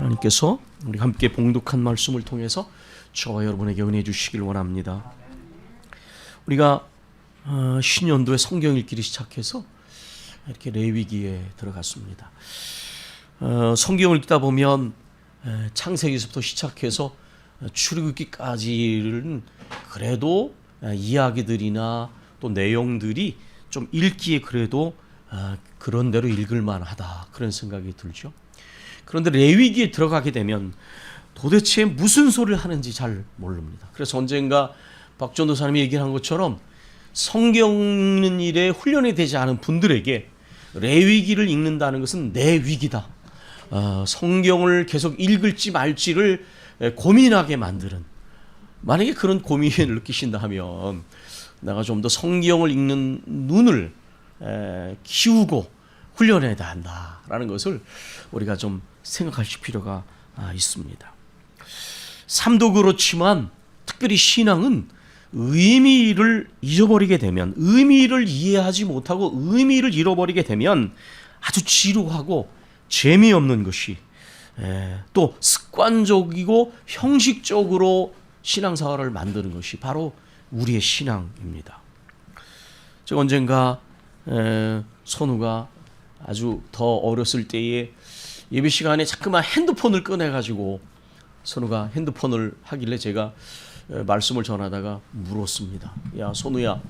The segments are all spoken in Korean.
하나님께서 우리 함께 봉독한 말씀을 통해서 저와 여러분에게 은혜 주시길 원합니다. 우리가 신년도에 성경 읽기를 시작해서 이렇게 레위기에 들어갔습니다. 성경을 읽다 보면 창세기에서부터 시작해서 출애굽기까지는 그래도 이야기들이나 또 내용들이 좀 읽기에 그래도 그런 대로 읽을 만하다, 그런 생각이 들죠. 그런데 레위기에 들어가게 되면 도대체 무슨 소리를 하는지 잘 모릅니다. 그래서 언젠가 박전도 사람이 얘기한 것처럼 성경 읽는 일에 훈련이 되지 않은 분들에게 레위기를 읽는다는 것은 내 위기다. 성경을 계속 읽을지 말지를 고민하게 만드는, 만약에 그런 고민을 느끼신다 하면 내가 좀 더 성경을 읽는 눈을 키우고 훈련해야 한다라는 것을 우리가 좀 생각하실 필요가 있습니다. 삶도 그렇지만 특별히 신앙은 의미를 잊어버리게 되면, 의미를 이해하지 못하고 의미를 잃어버리게 되면 아주 지루하고 재미없는 것이, 또 습관적이고 형식적으로 신앙생활을 만드는 것이 바로 우리의 신앙입니다. 제가 언젠가 선우가 아주 더 어렸을 때에 예배 시간에 자꾸만 핸드폰을 꺼내가지고 선우가 핸드폰을 하길래 제가 말씀을 전하다가 물었습니다. 야, 선우야,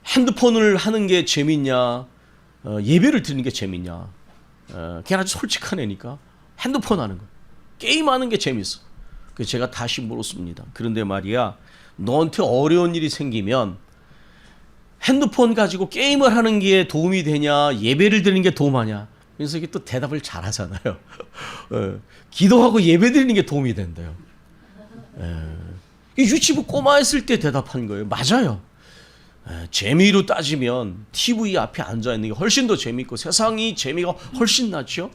핸드폰을 하는 게 재밌냐, 예배를 드리는 게 재밌냐? 걔는 아주 솔직한 애니까 핸드폰 하는 거, 게임하는 게 재밌어. 그래서 제가 다시 물었습니다. 그런데 말이야, 너한테 어려운 일이 생기면 핸드폰 가지고 게임을 하는 게 도움이 되냐, 예배를 드리는 게 도움하냐? 그래서 이게 또 대답을 잘 하잖아요. 기도하고 예배 드리는 게 도움이 된대요. 유치부 꼬마였을 때 대답한 거예요. 맞아요. 재미로 따지면 TV 앞에 앉아있는 게 훨씬 더 재밌고 세상이 재미가 훨씬 낫죠.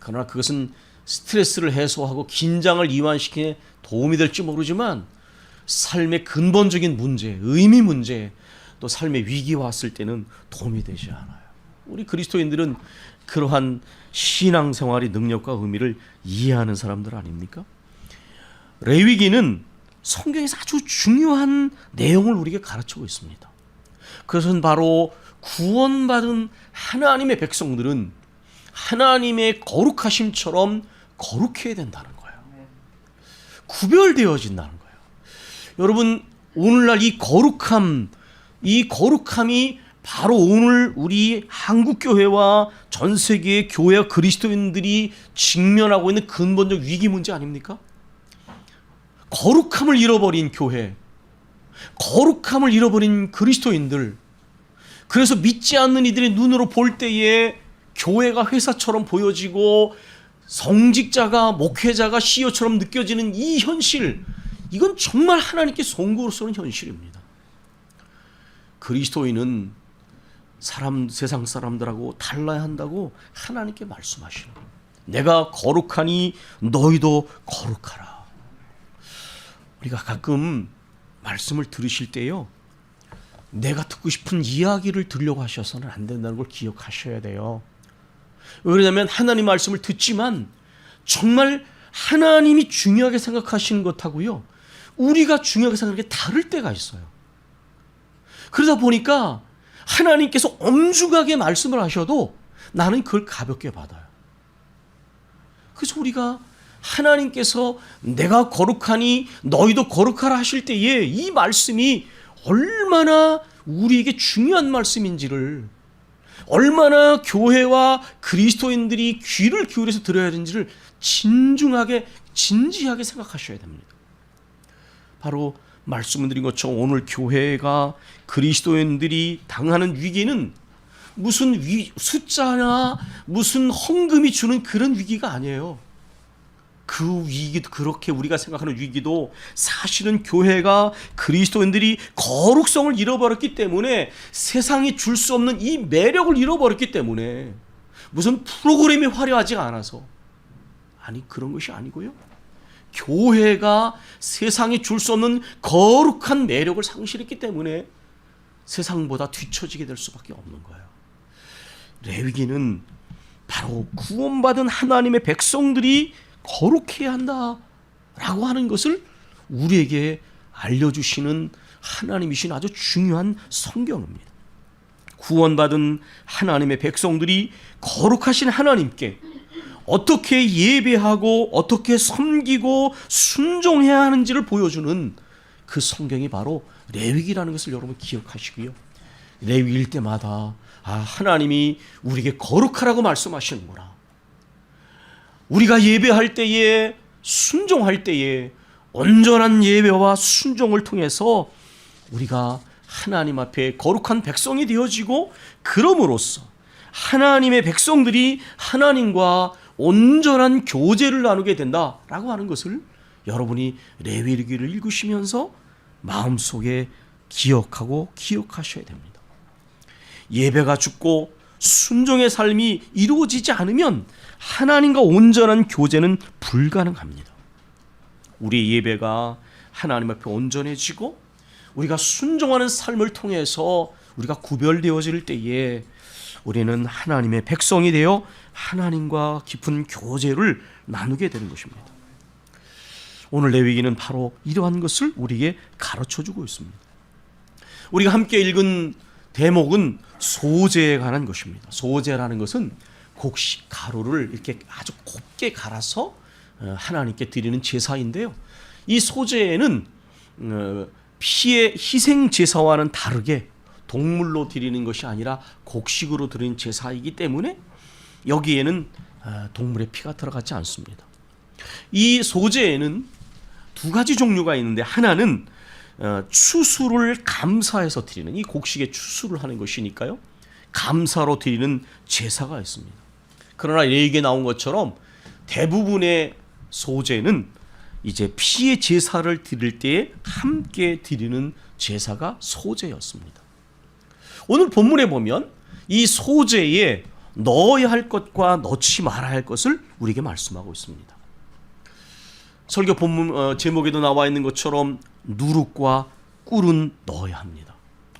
그러나 그것은 스트레스를 해소하고 긴장을 이완시키는 도움이 될지 모르지만 삶의 근본적인 문제, 의미 문제, 또 삶의 위기가 왔을 때는 도움이 되지 않아요. 우리 그리스도인들은 그러한 신앙생활의 능력과 의미를 이해하는 사람들 아닙니까? 레위기는 성경에서 아주 중요한 내용을 우리에게 가르치고 있습니다. 그것은 바로 구원받은 하나님의 백성들은 하나님의 거룩하심처럼 거룩해야 된다는 거예요. 구별되어진다는 거예요. 여러분, 오늘날 이 거룩함이 바로 오늘 우리 한국교회와 전 세계의 교회와 그리스도인들이 직면하고 있는 근본적 위기 문제 아닙니까? 거룩함을 잃어버린 교회, 거룩함을 잃어버린 그리스도인들, 그래서 믿지 않는 이들의 눈으로 볼 때에 교회가 회사처럼 보여지고 성직자가, 목회자가 CEO처럼 느껴지는 이 현실, 이건 정말 하나님께 송구스러운 현실입니다. 그리스도인은 세상 사람들하고 달라야 한다고 하나님께 말씀하시는 거예요. 내가 거룩하니 너희도 거룩하라. 우리가 가끔 말씀을 들으실 때요, 내가 듣고 싶은 이야기를 들으려고 하셔서는 안 된다는 걸 기억하셔야 돼요. 왜 그러냐면 하나님 말씀을 듣지만 정말 하나님이 중요하게 생각하시는 것하고요, 우리가 중요하게 생각하는 게 다를 때가 있어요. 그러다 보니까 하나님께서 엄중하게 말씀을 하셔도 나는 그걸 가볍게 받아요. 그래서 우리가 하나님께서 내가 거룩하니 너희도 거룩하라 하실 때에 이 말씀이 얼마나 우리에게 중요한 말씀인지를, 얼마나 교회와 그리스도인들이 귀를 기울여서 들어야 되는지를 진지하게 생각하셔야 됩니다. 바로 말씀을 드린 것처럼 오늘 교회가, 그리스도인들이 당하는 위기는 무슨 숫자나 무슨 헌금이 주는 그런 위기가 아니에요. 그 위기도, 그렇게 우리가 생각하는 위기도 사실은 교회가, 그리스도인들이 거룩성을 잃어버렸기 때문에, 세상이 줄 수 없는 이 매력을 잃어버렸기 때문에, 무슨 프로그램이 화려하지 않아서, 아니, 그런 것이 아니고요, 교회가 세상이 줄 수 없는 거룩한 매력을 상실했기 때문에 세상보다 뒤처지게 될 수밖에 없는 거예요. 레위기는 바로 구원받은 하나님의 백성들이 거룩해야 한다라고 하는 것을 우리에게 알려주시는 하나님이신 아주 중요한 성경입니다. 구원받은 하나님의 백성들이 거룩하신 하나님께 어떻게 예배하고 어떻게 섬기고 순종해야 하는지를 보여주는 그 성경이 바로 레위기라는 것을 여러분 기억하시고요. 레위일 때마다 하나님이 우리에게 거룩하라고 말씀하시는구나. 우리가 예배할 때에 순종할 때에 온전한 예배와 순종을 통해서 우리가 하나님 앞에 거룩한 백성이 되어지고 그럼으로써 하나님의 백성들이 하나님과 온전한 교제를 나누게 된다라고 하는 것을 여러분이 레위기를 읽으시면서 마음속에 기억하고 기억하셔야 됩니다. 예배가 죽고 순종의 삶이 이루어지지 않으면 하나님과 온전한 교제는 불가능합니다. 우리의 예배가 하나님 앞에 온전해지고 우리가 순종하는 삶을 통해서 우리가 구별되어질 때에 우리는 하나님의 백성이 되어 하나님과 깊은 교제를 나누게 되는 것입니다. 오늘 레위기는 바로 이러한 것을 우리에게 가르쳐주고 있습니다. 우리가 함께 읽은 대목은 소제에 관한 것입니다. 소제라는 것은 곡식 가루를 이렇게 아주 곱게 갈아서 하나님께 드리는 제사인데요. 이 소제에는 피의 희생 제사와는 다르게 동물로 드리는 것이 아니라 곡식으로 드리는 제사이기 때문에 여기에는 동물의 피가 들어가지 않습니다. 이 소제에는 두 가지 종류가 있는데 하나는 추수를 감사해서 드리는, 이 곡식에 추수를 하는 것이니까요, 감사로 드리는 제사가 있습니다. 그러나 여기에 나온 것처럼 대부분의 소제는 이제 피의 제사를 드릴 때에 함께 드리는 제사가 소제였습니다. 오늘 본문에 보면 이 소제에 넣어야 할 것과 넣지 말아야 할 것을 우리에게 말씀하고 있습니다. 설교 본문 제목에도 나와 있는 것처럼 누룩과 꿀은 넣어야 합니다.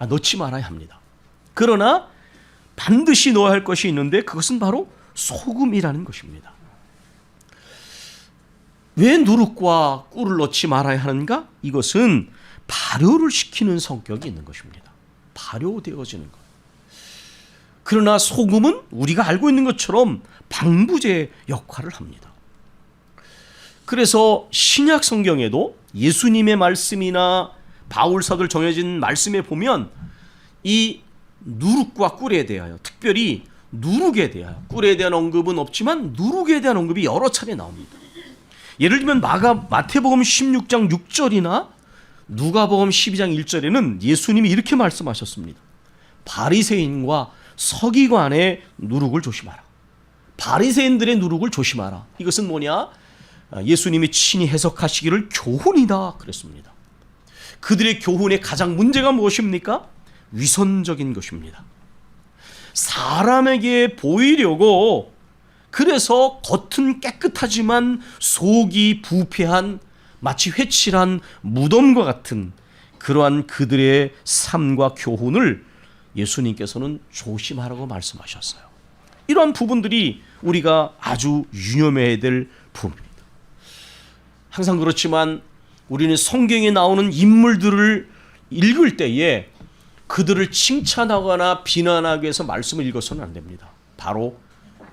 넣지 말아야 합니다. 그러나 반드시 넣어야 할 것이 있는데 그것은 바로 소금이라는 것입니다. 왜 누룩과 꿀을 넣지 말아야 하는가? 이것은 발효를 시키는 성격이 있는 것입니다. 발효되어지는 것. 그러나 소금은 우리가 알고 있는 것처럼 방부제 역할을 합니다. 그래서 신약 성경에도 예수님의 말씀이나 바울 사도를 정해진 말씀에 보면 이 누룩과 꿀에 대하여, 특별히 누룩에 대하여, 꿀에 대한 언급은 없지만 누룩에 대한 언급이 여러 차례 나옵니다. 예를 들면 마태복음 16장 6절이나 누가복음 12장 1절에는 예수님이 이렇게 말씀하셨습니다. 바리새인과 서기관의 누룩을 조심하라. 바리새인들의 누룩을 조심하라. 이것은 뭐냐? 예수님이 친히 해석하시기를 교훈이다 그랬습니다. 그들의 교훈의 가장 문제가 무엇입니까? 위선적인 것입니다. 사람에게 보이려고, 그래서 겉은 깨끗하지만 속이 부패한 마치 회칠한 무덤과 같은 그러한 그들의 삶과 교훈을 예수님께서는 조심하라고 말씀하셨어요. 이러한 부분들이 우리가 아주 유념해야 될 부분입니다. 항상 그렇지만 우리는 성경에 나오는 인물들을 읽을 때에 그들을 칭찬하거나 비난하기 위해서 말씀을 읽어서는 안 됩니다. 바로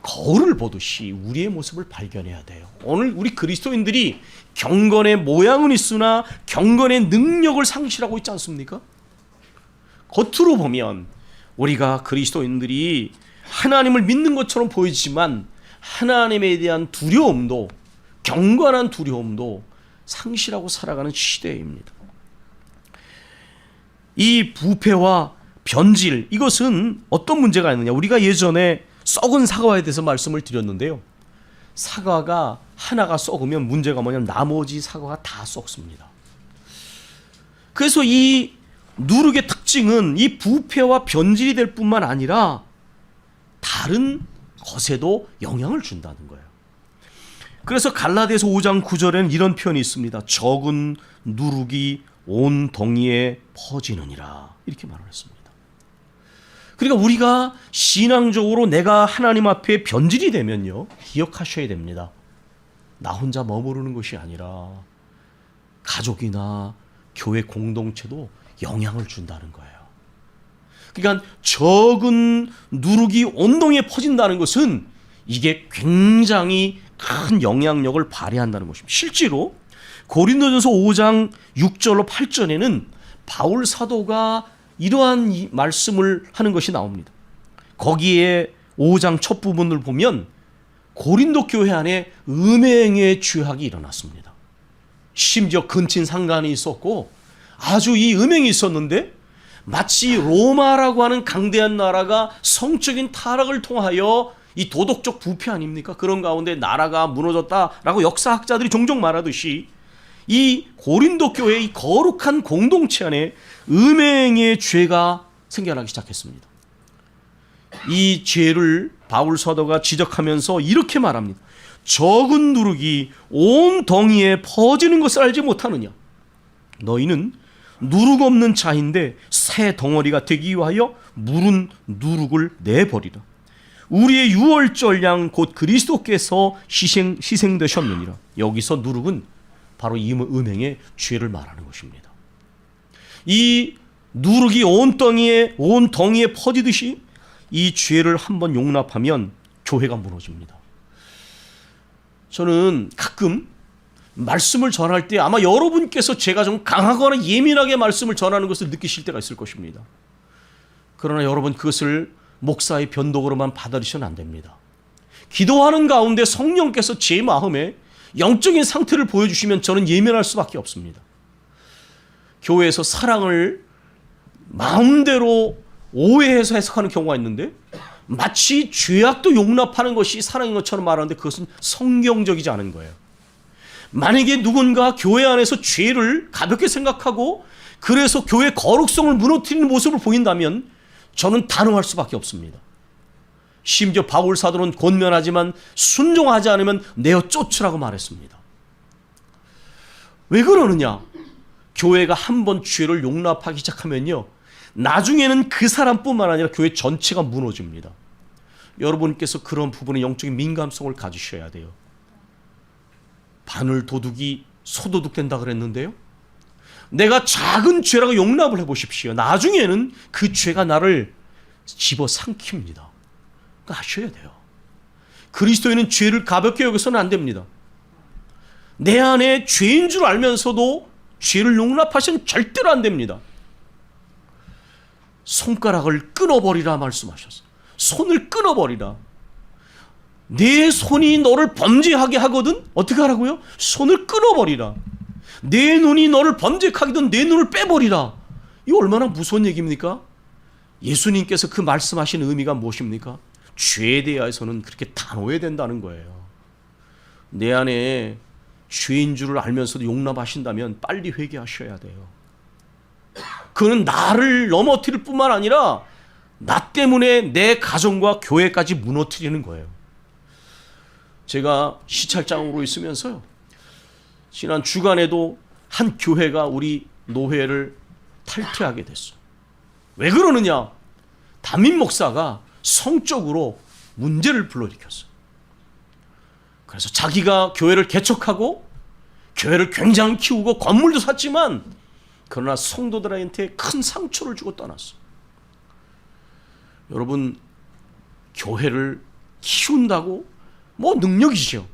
거울을 보듯이 우리의 모습을 발견해야 돼요. 오늘 우리 그리스도인들이 경건의 모양은 있으나 경건의 능력을 상실하고 있지 않습니까? 겉으로 보면 우리가 그리스도인들이 하나님을 믿는 것처럼 보이지만 하나님에 대한 두려움도, 경건한 두려움도 상실하고 살아가는 시대입니다. 이 부패와 변질, 이것은 어떤 문제가 있느냐? 우리가 예전에 썩은 사과에 대해서 말씀을 드렸는데요. 사과가 하나가 썩으면 문제가 뭐냐면 나머지 사과가 다 썩습니다. 그래서 이 누룩의 특징은 이 부패와 변질이 될 뿐만 아니라 다른 것에도 영향을 준다는 거예요. 그래서 갈라디아서 5장 9절에는 이런 표현이 있습니다. 적은 누룩이 온 덩이에 퍼지느니라, 이렇게 말을 했습니다. 그러니까 우리가 신앙적으로 내가 하나님 앞에 변질이 되면요, 기억하셔야 됩니다. 나 혼자 머무르는 것이 아니라 가족이나 교회 공동체도 영향을 준다는 거예요. 그러니까 적은 누룩이 온동에 퍼진다는 것은 이게 굉장히 큰 영향력을 발휘한다는 것입니다. 실제로 고린도전서 5장 6절로 8절에는 바울 사도가 이러한 이 말씀을 하는 것이 나옵니다. 거기에 5장 첫 부분을 보면 고린도 교회 안에 음행의 죄악이 일어났습니다. 심지어 근친 상간이 있었고 아주 이 음행이 있었는데 마치 로마라고 하는 강대한 나라가 성적인 타락을 통하여 이 도덕적 부패 아닙니까? 그런 가운데 나라가 무너졌다라고 역사학자들이 종종 말하듯이 이 고린도 교회의 이 거룩한 공동체 안에 음행의 죄가 생겨나기 시작했습니다. 이 죄를 바울 사도가 지적하면서 이렇게 말합니다. 적은 누룩이 온 덩이에 퍼지는 것을 알지 못하느냐? 너희는 누룩 없는 자인데 새 덩어리가 되기 위하여 무른 누룩을 내버리라. 우리의 유월절 양 곧 그리스도께서 희생되셨느니라. 여기서 누룩은 바로 이 음행의 죄를 말하는 것입니다. 이 누룩이 온 덩이에 퍼지듯이 이 죄를 한번 용납하면 교회가 무너집니다. 저는 가끔 말씀을 전할 때 아마 여러분께서 제가 좀 강하거나 예민하게 말씀을 전하는 것을 느끼실 때가 있을 것입니다. 그러나 여러분 그것을 목사의 변덕으로만 받아들이셔는 안 됩니다. 기도하는 가운데 성령께서 제 마음에 영적인 상태를 보여주시면 저는 예민할 수밖에 없습니다. 교회에서 사랑을 마음대로 오해해서 해석하는 경우가 있는데 마치 죄악도 용납하는 것이 사랑인 것처럼 말하는데 그것은 성경적이지 않은 거예요. 만약에 누군가 교회 안에서 죄를 가볍게 생각하고 그래서 교회 거룩성을 무너뜨리는 모습을 보인다면 저는 단호할 수밖에 없습니다. 심지어 바울 사도는 권면하지만 순종하지 않으면 내어 쫓으라고 말했습니다. 왜 그러느냐? 교회가 한번 죄를 용납하기 시작하면요, 나중에는 그 사람뿐만 아니라 교회 전체가 무너집니다. 여러분께서 그런 부분에 영적인 민감성을 가지셔야 돼요. 바늘 도둑이 소도둑 된다 그랬는데요, 내가 작은 죄라고 용납을 해보십시오. 나중에는 그 죄가 나를 집어삼킵니다. 그러니까 아셔야 돼요. 그리스도인은 죄를 가볍게 여겨서는 안 됩니다. 내 안에 죄인 줄 알면서도 죄를 용납하시면 절대로 안 됩니다. 손가락을 끊어버리라 말씀하셨어요. 손을 끊어버리라. 내 손이 너를 범죄하게 하거든 어떻게 하라고요? 손을 끊어버리라. 내 눈이 너를 범죄하게 하거든 내 눈을 빼버리라. 이거 얼마나 무서운 얘기입니까? 예수님께서 그 말씀하신 의미가 무엇입니까? 죄에 대해서는 그렇게 단호해야 된다는 거예요. 내 안에 죄인 줄을 알면서도 용납하신다면 빨리 회개하셔야 돼요. 그는 나를 넘어뜨릴 뿐만 아니라 나 때문에 내 가정과 교회까지 무너뜨리는 거예요. 제가 시찰장으로 있으면서요, 지난 주간에도 한 교회가 우리 노회를 탈퇴하게 됐어요. 왜 그러느냐? 담임 목사가 성적으로 문제를 불러일으켰어요. 그래서 자기가 교회를 개척하고 교회를 굉장히 키우고 건물도 샀지만 그러나 성도들한테 큰 상처를 주고 떠났어요. 여러분, 교회를 키운다고 뭐 능력이죠.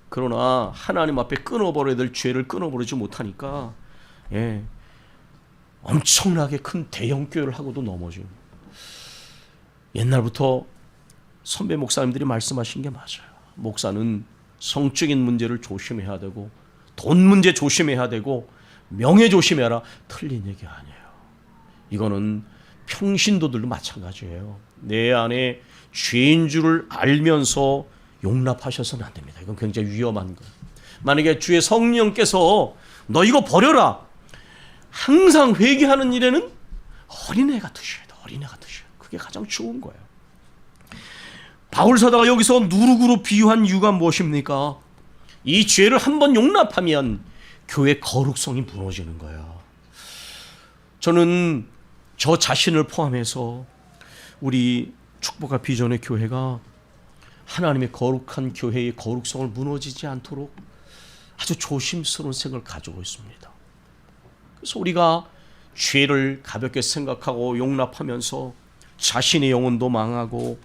그러나 하나님 앞에 끊어버려야 될 죄를 끊어버리지 못하니까 엄청나게 큰 대형 교회를 하고도 넘어져요. 옛날부터 선배 목사님들이 말씀하신 게 맞아요. 목사는 성적인 문제를 조심해야 되고 돈 문제 조심해야 되고 명예 조심해라. 틀린 얘기 아니에요. 이거는 평신도들도 마찬가지예요. 내 안에 죄인 줄을 알면서 용납하셔서는 안 됩니다. 이건 굉장히 위험한 거예요. 만약에 주의 성령께서 너 이거 버려라, 항상 회개하는 일에는 어린애가 드셔야 돼. 어린애가 드셔야 돼. 그게 가장 좋은 거예요. 바울 사도가 여기서 누룩으로 비유한 이유가 무엇입니까? 이 죄를 한번 용납하면 교회 거룩성이 무너지는 거예요. 저는 저 자신을 포함해서 우리 축복과 비전의 교회가 하나님의 거룩한 교회의 거룩성을 무너지지 않도록 아주 조심스러운 생각을 가지고 있습니다. 그래서 우리가 죄를 가볍게 생각하고 용납하면서 자신의 영혼도 망하고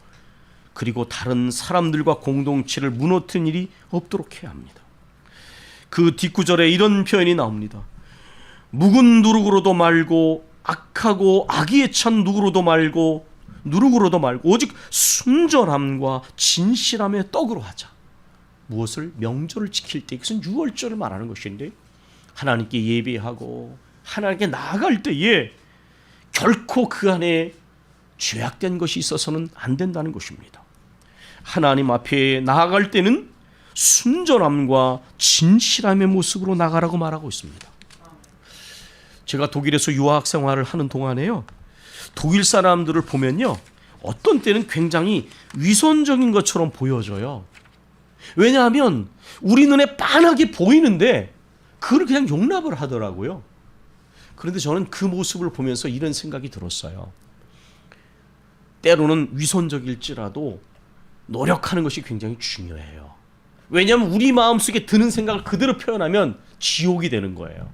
그리고 다른 사람들과 공동체를 무너뜨린 일이 없도록 해야 합니다. 그 뒷구절에 이런 표현이 나옵니다. 묵은 누룩으로도 말고 악하고 악의에 찬 누룩으로도 말고 오직 순전함과 진실함의 떡으로 하자. 무엇을? 명절을 지킬 때, 이것은 유월절을 말하는 것인데 하나님께 예배하고 하나님께 나아갈 때에 결코 그 안에 죄악된 것이 있어서는 안 된다는 것입니다. 하나님 앞에 나아갈 때는 순전함과 진실함의 모습으로 나가라고 말하고 있습니다. 제가 독일에서 유학 생활을 하는 동안에요, 독일 사람들을 보면요, 어떤 때는 굉장히 위선적인 것처럼 보여져요. 왜냐하면 우리 눈에 빤하게 보이는데 그걸 그냥 용납을 하더라고요. 그런데 저는 그 모습을 보면서 이런 생각이 들었어요. 때로는 위선적일지라도 노력하는 것이 굉장히 중요해요. 왜냐하면 우리 마음속에 드는 생각을 그대로 표현하면 지옥이 되는 거예요.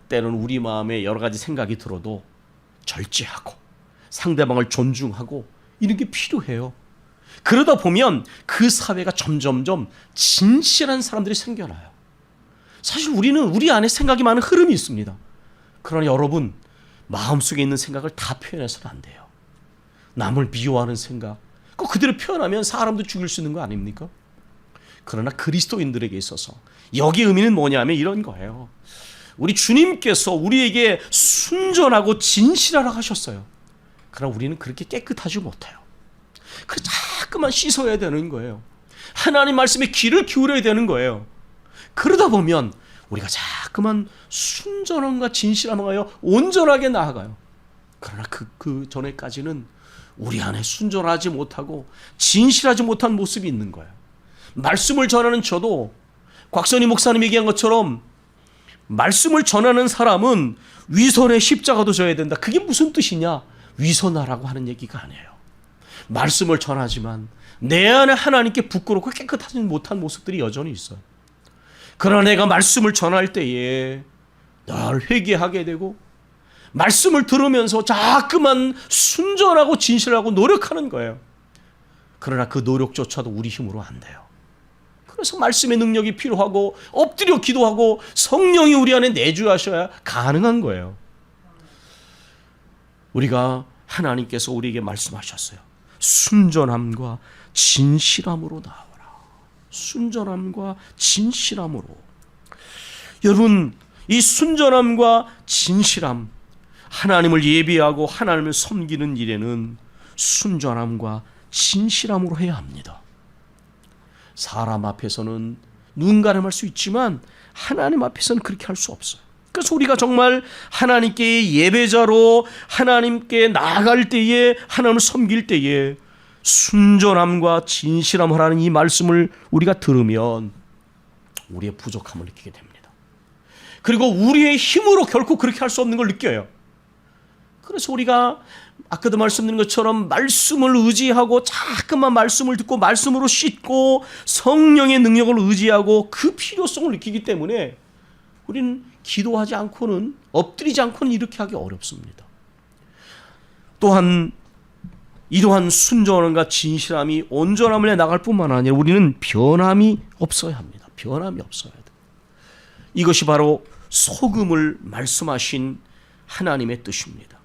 때로는 우리 마음에 여러 가지 생각이 들어도 절제하고 상대방을 존중하고 이런 게 필요해요. 그러다 보면 그 사회가 점점점 진실한 사람들이 생겨나요. 사실 우리는 우리 안에 생각이 많은 흐름이 있습니다. 그러나 여러분, 마음속에 있는 생각을 다 표현해서는 안 돼요. 남을 미워하는 생각 꼭 그대로 표현하면 사람도 죽일 수 있는 거 아닙니까? 그러나 그리스도인들에게 있어서 여기 의미는 뭐냐면 이런 거예요. 우리 주님께서 우리에게 순전하고 진실하라고 하셨어요. 그러나 우리는 그렇게 깨끗하지 못해요. 그래서 자꾸만 씻어야 되는 거예요. 하나님 말씀에 귀를 기울여야 되는 거예요. 그러다 보면 우리가 자꾸만 순전함과 진실함을 하여 온전하게 나아가요. 그러나 그 전에까지는 우리 안에 순전하지 못하고 진실하지 못한 모습이 있는 거예요. 말씀을 전하는 저도 곽선희 목사님이 얘기한 것처럼 말씀을 전하는 사람은 위선의 십자가도 져야 된다. 그게 무슨 뜻이냐? 위선하라고 하는 얘기가 아니에요. 말씀을 전하지만 내 안에 하나님께 부끄럽고 깨끗하지 못한 모습들이 여전히 있어요. 그러나 내가 말씀을 전할 때에 늘 회개하게 되고 말씀을 들으면서 자꾸만 순전하고 진실하고 노력하는 거예요. 그러나 그 노력조차도 우리 힘으로 안 돼요. 그래서 말씀의 능력이 필요하고 엎드려 기도하고 성령이 우리 안에 내주하셔야 가능한 거예요. 우리가 하나님께서 우리에게 말씀하셨어요. 순전함과 진실함으로 나오라. 순전함과 진실함으로. 여러분, 이 순전함과 진실함, 하나님을 예배하고 하나님을 섬기는 일에는 순전함과 진실함으로 해야 합니다. 사람 앞에서는 눈 가림할 수 있지만 하나님 앞에서는 그렇게 할 수 없어요. 그래서 우리가 정말 하나님께 예배자로 하나님께 나아갈 때에, 하나님을 섬길 때에 순전함과 진실함을 하는 이 말씀을 우리가 들으면 우리의 부족함을 느끼게 됩니다. 그리고 우리의 힘으로 결코 그렇게 할 수 없는 걸 느껴요. 그래서 우리가 아까도 말씀드린 것처럼 말씀을 의지하고 자꾸만 말씀을 듣고 말씀으로 씻고 성령의 능력을 의지하고 그 필요성을 느끼기 때문에 우리는 기도하지 않고는, 엎드리지 않고는 이렇게 하기 어렵습니다. 또한 이러한 순전함과 진실함이 온전함을 나갈 뿐만 아니라 우리는 변함이 없어야 합니다. 변함이 없어야 돼요. 이것이 바로 소금을 말씀하신 하나님의 뜻입니다.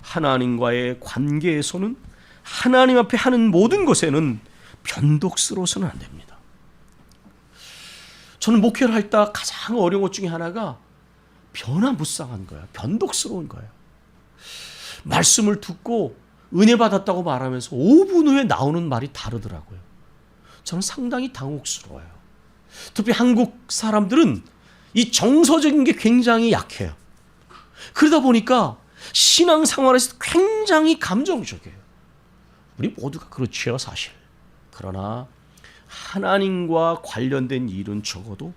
하나님과의 관계에서는, 하나님 앞에 하는 모든 것에는 변덕스러워서는 안 됩니다. 저는 목회를 할 때 가장 어려운 것 중에 하나가 변화무쌍한 거예요. 변덕스러운 거예요. 말씀을 듣고 은혜 받았다고 말하면서 5분 후에 나오는 말이 다르더라고요. 저는 상당히 당혹스러워요. 특히 한국 사람들은 이 정서적인 게 굉장히 약해요. 그러다 보니까 신앙생활에서 굉장히 감정적이에요. 우리 모두가 그렇지요, 사실. 그러나 하나님과 관련된 일은 적어도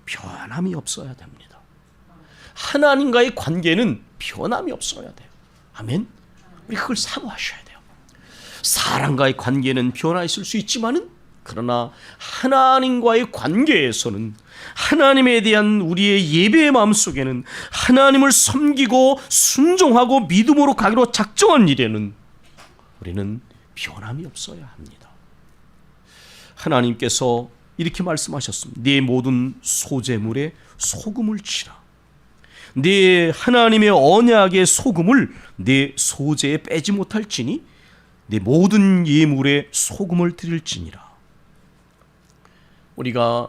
변함이 없어야 됩니다. 하나님과의 관계는 변함이 없어야 돼요. 아멘. 우리 그걸 사모하셔야 돼요. 사람과의 관계는 변화했을 수 있지만은 그러나 하나님과의 관계에서는 하나님에 대한 우리의 예배의 마음속에는 하나님을 섬기고 순종하고 믿음으로 가기로 작정한 일에는 우리는 변함이 없어야 합니다. 하나님께서 이렇게 말씀하셨습니다. 네 모든 소재물에 소금을 치라. 네 하나님의 언약의 소금을 네 소재에 빼지 못할지니 네 모든 예물에 소금을 드릴지니라. 우리가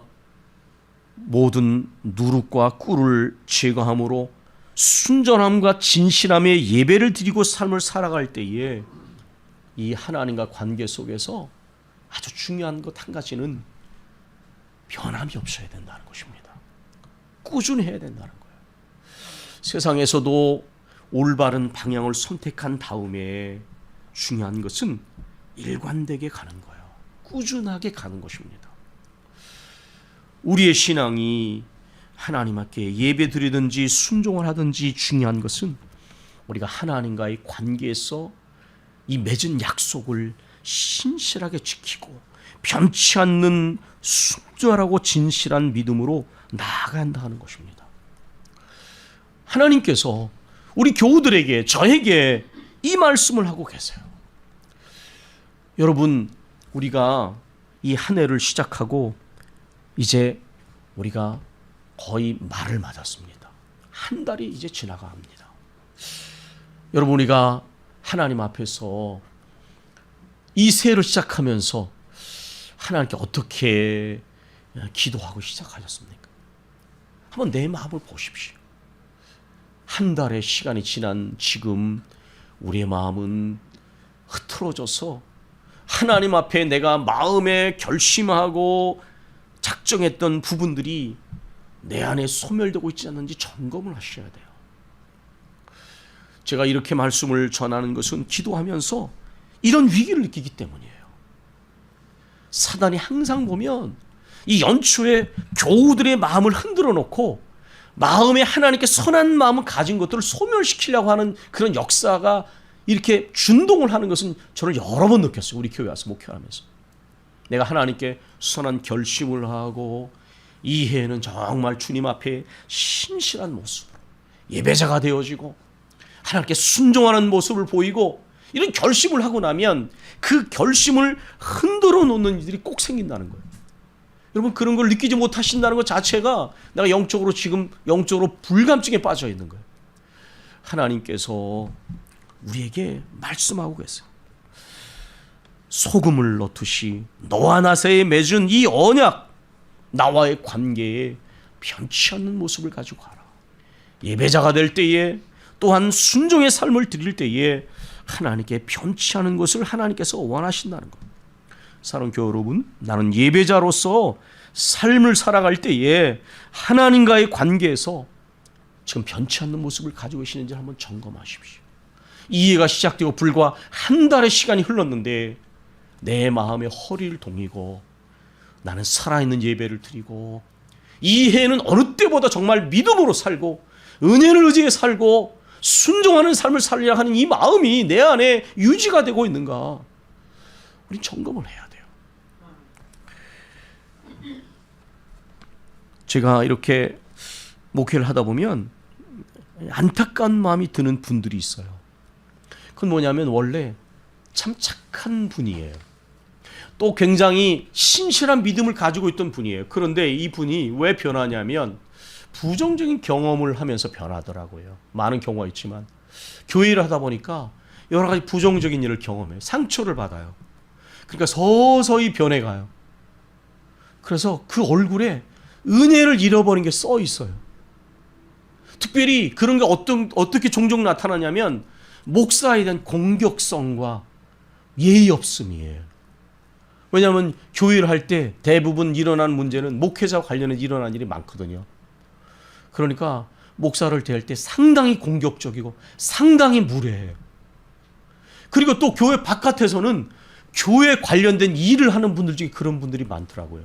모든 누룩과 꿀을 제거함으로 순전함과 진실함의 예배를 드리고 삶을 살아갈 때에 이 하나님과 관계 속에서 아주 중요한 것 한 가지는 변함이 없어야 된다는 것입니다. 꾸준해야 된다는 거예요. 세상에서도 올바른 방향을 선택한 다음에 중요한 것은 일관되게 가는 거예요. 꾸준하게 가는 것입니다. 우리의 신앙이 하나님 앞에 예배 드리든지 순종을 하든지 중요한 것은 우리가 하나님과의 관계에서 이 맺은 약속을 신실하게 지키고 변치 않는 순결하고 진실한 믿음으로 나아간다 하는 것입니다. 하나님께서 우리 교우들에게, 저에게 이 말씀을 하고 계세요. 여러분, 우리가 이 한 해를 시작하고 이제 우리가 거의 말을 맞았습니다. 한 달이 이제 지나갑니다. 여러분, 우리가 하나님 앞에서 이 새해를 시작하면서 하나님께 어떻게 기도하고 시작하셨습니까? 한번 내 마음을 보십시오. 한 달의 시간이 지난 지금 우리의 마음은 흐트러져서 하나님 앞에 내가 마음에 결심하고 작정했던 부분들이 내 안에 소멸되고 있지 않는지 점검을 하셔야 돼요. 제가 이렇게 말씀을 전하는 것은 기도하면서 이런 위기를 느끼기 때문이에요. 사단이 항상 보면 이 연초에 교우들의 마음을 흔들어 놓고 마음에 하나님께 선한 마음을 가진 것들을 소멸시키려고 하는 그런 역사가 이렇게 준동을 하는 것은 저는 여러 번 느꼈어요. 우리 교회 와서 목회하면서. 내가 하나님께 선한 결심을 하고 이 해에는 정말 주님 앞에 신실한 모습으로 예배자가 되어지고 하나님께 순종하는 모습을 보이고 이런 결심을 하고 나면 그 결심을 흔들어 놓는 일들이 꼭 생긴다는 거예요. 여러분, 그런 걸 느끼지 못하신다는 것 자체가 내가 영적으로 불감증에 빠져 있는 거예요. 하나님께서 우리에게 말씀하고 계세요. 소금을 넣듯이 너와 나 사이에 맺은 이 언약, 나와의 관계에 변치 않는 모습을 가지고 가라. 예배자가 될 때에 또한 순종의 삶을 드릴 때에 하나님께 변치 않은 것을 하나님께서 원하신다는 것. 사랑하는 교회 여러분, 나는 예배자로서 삶을 살아갈 때에 하나님과의 관계에서 지금 변치 않는 모습을 가지고 계시는지 한번 점검하십시오. 이해가 시작되고 불과 한 달의 시간이 흘렀는데 내 마음의 허리를 동이고 나는 살아있는 예배를 드리고 이 해에는 어느 때보다 정말 믿음으로 살고 은혜를 의지해 살고 순종하는 삶을 살려야 하는 이 마음이 내 안에 유지가 되고 있는가, 우린 점검을 해야 돼요. 제가 이렇게 목회를 하다 보면 안타까운 마음이 드는 분들이 있어요. 그건 뭐냐면 원래 참 착한 분이에요. 또 굉장히 신실한 믿음을 가지고 있던 분이에요. 그런데 이 분이 왜 변하냐면 부정적인 경험을 하면서 변하더라고요. 많은 경우가 있지만 교회를 하다 보니까 여러 가지 부정적인 일을 경험해요. 상처를 받아요. 그러니까 서서히 변해가요. 그래서 그 얼굴에 은혜를 잃어버린 게 써 있어요. 특별히 그런 게 어떻게 종종 나타나냐면 목사에 대한 공격성과 예의 없음이에요. 왜냐하면 교회를 할 때 대부분 일어난 문제는 목회자와 관련해서 일어난 일이 많거든요. 그러니까 목사를 대할 때 상당히 공격적이고 상당히 무례해요. 그리고 또 교회 바깥에서는 교회 관련된 일을 하는 분들 중에 그런 분들이 많더라고요.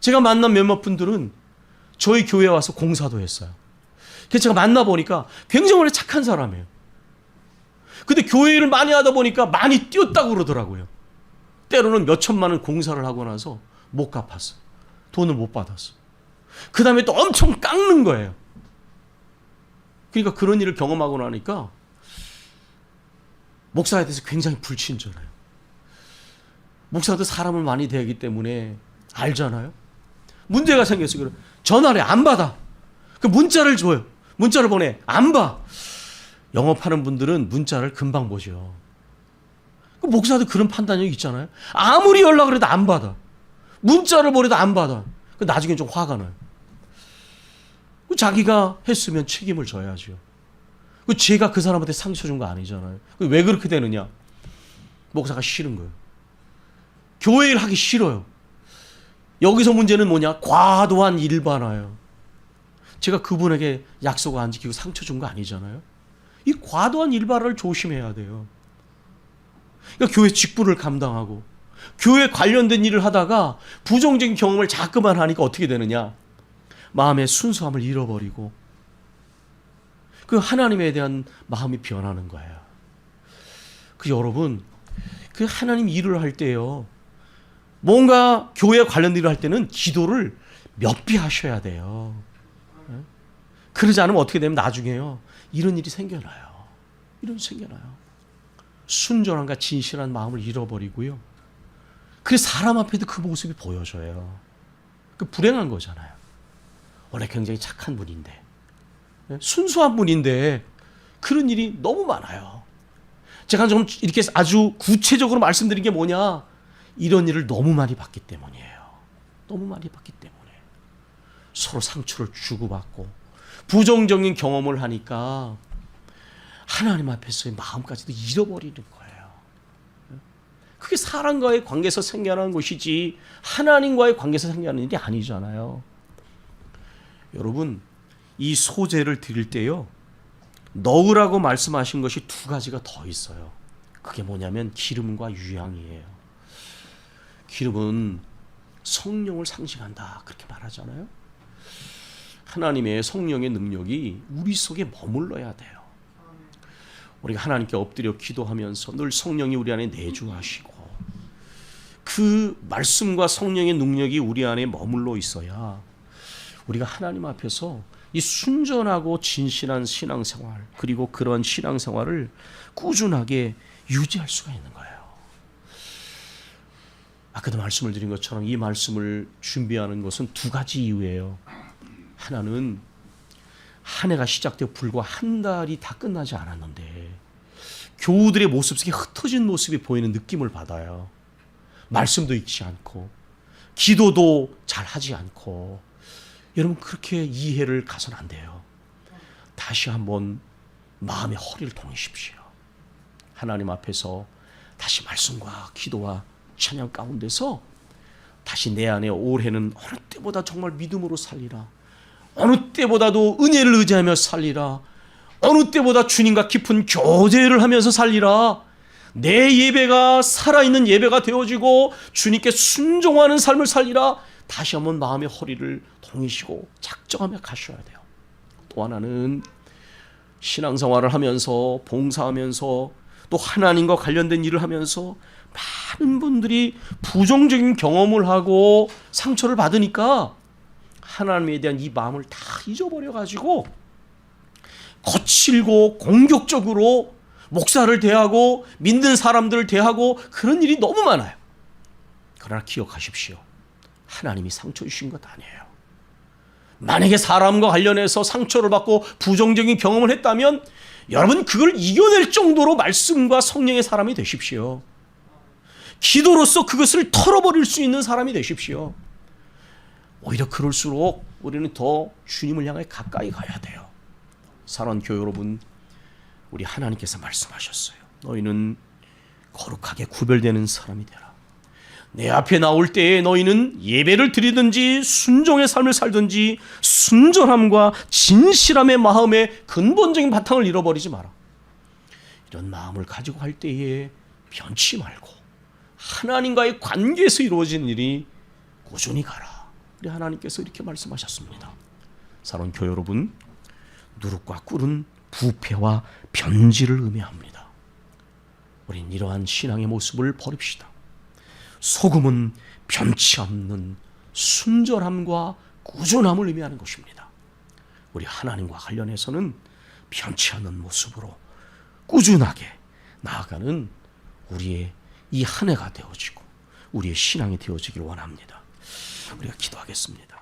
제가 만난 몇몇 분들은 저희 교회에 와서 공사도 했어요. 그래서 제가 만나보니까 굉장히 착한 사람이에요. 근데 교회 일을 많이 하다 보니까 많이 뛰었다고 그러더라고요. 때로는 몇 천만 원 공사를 하고 나서 못 갚았어. 돈을 못 받았어. 그 다음에 또 엄청 깎는 거예요. 그러니까 그런 일을 경험하고 나니까 목사에 대해서 굉장히 불친절해요. 목사도 사람을 많이 대하기 때문에 알잖아요. 문제가 생겼어요. 그래. 전화를 안 받아. 그 문자를 줘요. 문자를 보내. 안 봐. 영업하는 분들은 문자를 금방 보죠. 그 목사도 그런 판단력이 있잖아요. 아무리 연락을 해도 안 받아. 문자를 보내도 안 받아. 나중에 좀 화가 나요. 자기가 했으면 책임을 져야죠. 제가 그 사람한테 상처 준 거 아니잖아요. 왜 그렇게 되느냐? 목사가 싫은 거예요. 교회 일 하기 싫어요. 여기서 문제는 뭐냐? 과도한 일반화예요. 제가 그분에게 약속 안 지키고 상처 준 거 아니잖아요. 이 과도한 일반화를 조심해야 돼요. 그러니까 교회 직분을 감당하고 교회 관련된 일을 하다가 부정적인 경험을 자꾸만 하니까 어떻게 되느냐? 마음의 순수함을 잃어버리고 그 하나님에 대한 마음이 변하는 거예요. 여러분, 그 하나님 일을 할 때요, 뭔가 교회 관련 일을 할 때는 기도를 몇 배 하셔야 돼요. 그러지 않으면 어떻게 되면 나중에요, 이런 일이 생겨나요. 순전함과 진실한 마음을 잃어버리고요. 그래서 사람 앞에도 그 모습이 보여져요. 불행한 거잖아요. 원래 굉장히 착한 분인데, 순수한 분인데 그런 일이 너무 많아요. 제가 좀 이렇게 아주 구체적으로 말씀드린 게 뭐냐, 이런 일을 너무 많이 봤기 때문이에요. 서로 상처를 주고받고 부정적인 경험을 하니까 하나님 앞에서의 마음까지도 잃어버리는 거예요. 그게 사람과의 관계에서 생겨나는 것이지 하나님과의 관계에서 생겨나는 일이 아니잖아요. 여러분, 이 소재를 드릴 때요, 넣으라고 말씀하신 것이 두 가지가 더 있어요. 그게 뭐냐면 기름과 유향이에요. 기름은 성령을 상징한다, 그렇게 말하잖아요. 하나님의 성령의 능력이 우리 속에 머물러야 돼요. 우리가 하나님께 엎드려 기도하면서 늘 성령이 우리 안에 내주하시고 그 말씀과 성령의 능력이 우리 안에 머물러 있어야 우리가 하나님 앞에서 이 순전하고 진실한 신앙생활, 그리고 그런 신앙생활을 꾸준하게 유지할 수가 있는 거예요. 아까도 말씀을 드린 것처럼 이 말씀을 준비하는 것은 두 가지 이유예요. 하나는 한 해가 시작되어 불과 한 달이 다 끝나지 않았는데 교우들의 모습 속에 흩어진 모습이 보이는 느낌을 받아요. 말씀도 읽지 않고 기도도 잘 하지 않고. 여러분, 그렇게 이해를 가서는 안 돼요. 다시 한번 마음의 허리를 동이십시오. 하나님 앞에서 다시 말씀과 기도와 찬양 가운데서 다시 내 안에 올해는 어느 때보다 정말 믿음으로 살리라, 어느 때보다도 은혜를 의지하며 살리라, 어느 때보다 주님과 깊은 교제를 하면서 살리라, 내 예배가 살아있는 예배가 되어지고 주님께 순종하는 삶을 살리라, 다시 한번 마음의 허리를 동이시고 작정하며 가셔야 돼요. 또 하나는 신앙생활을 하면서 봉사하면서 또 하나님과 관련된 일을 하면서 많은 분들이 부정적인 경험을 하고 상처를 받으니까 하나님에 대한 이 마음을 다 잊어버려가지고 거칠고 공격적으로 목사를 대하고 믿는 사람들을 대하고 그런 일이 너무 많아요. 그러나 기억하십시오. 하나님이 상처 주신 것 아니에요. 만약에 사람과 관련해서 상처를 받고 부정적인 경험을 했다면 여러분, 그걸 이겨낼 정도로 말씀과 성령의 사람이 되십시오. 기도로서 그것을 털어버릴 수 있는 사람이 되십시오. 오히려 그럴수록 우리는 더 주님을 향해 가까이 가야 돼요. 사랑하는 교회 여러분, 우리 하나님께서 말씀하셨어요. 너희는 거룩하게 구별되는 사람이 되라. 내 앞에 나올 때에 너희는 예배를 드리든지 순종의 삶을 살든지 순전함과 진실함의 마음의 근본적인 바탕을 잃어버리지 마라. 이런 마음을 가지고 할 때에 변치 말고 하나님과의 관계에서 이루어진 일이 꾸준히 가라. 우리 하나님께서 이렇게 말씀하셨습니다. 사랑하는 교회 여러분, 누룩과 꿀은 부패와 변질을 의미합니다. 우린 이러한 신앙의 모습을 버립시다. 소금은 변치 않는 순절함과 꾸준함을 의미하는 것입니다. 우리 하나님과 관련해서는 변치 않는 모습으로 꾸준하게 나아가는 우리의 이 한 해가 되어지고 우리의 신앙이 되어지길 원합니다. 우리가 기도하겠습니다.